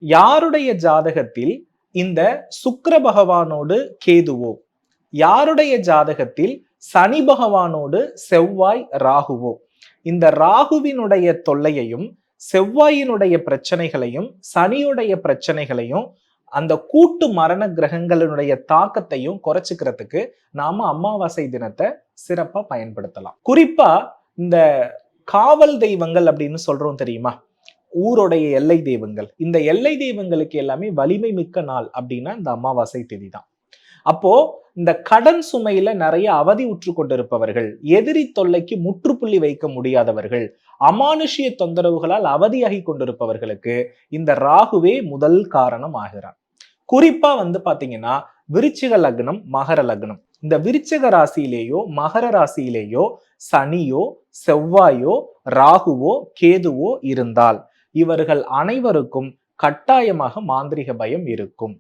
யாருடைய ஜாதகத்தில் இந்த சுக்கிர பகவானோடு கேதுவோ, யாருடைய ஜாதகத்தில் சனி பகவானோடு செவ்வாய் ராகுவோ, இந்த ராகுவினுடைய தொல்லையையும் செவ்வாயினுடைய பிரச்சனைகளையும் சனியுடைய பிரச்சனைகளையும் அந்த கூட்டு மரண கிரகங்களுடைய தாக்கத்தையும் குறைச்சிக்கிறதுக்கு நாம அமாவாசை தினத்தை சிறப்பா பயன்படுத்தலாம். குறிப்பா இந்த காவல் தெய்வங்கள் அப்படின்னு சொல்றோம் தெரியுமா, ஊருடைய எல்லை தெய்வங்கள், இந்த எல்லை தெய்வங்களுக்கு எல்லாமே வலிமை மிக்க நாள் அப்படின்னா இந்த அமாவாசை திதி தான். அப்போ இந்த கடன் சுமையில நிறைய அவதி உற்று கொண்டிருப்பவர்கள், எதிரி தொல்லைக்கு முற்றுப்புள்ளி வைக்க முடியாதவர்கள், அமானுஷ்ய தொந்தரவுகளால் அவதியாகி கொண்டிருப்பவர்களுக்கு இந்த ராகுவே முதல் காரணம் ஆகிறார். குறிப்பா பாத்தீங்கன்னா விருச்சிக லக்னம், மகர லக்னம், இந்த விருச்சிக ராசியிலேயோ மகர ராசியிலேயோ சனியோ செவ்வாயோ ராகுவோ கேதுவோ இருந்தால் இவர்கள் அனைவருக்கும் கட்டாயமாக மாந்திரிக பயம் இருக்கும்.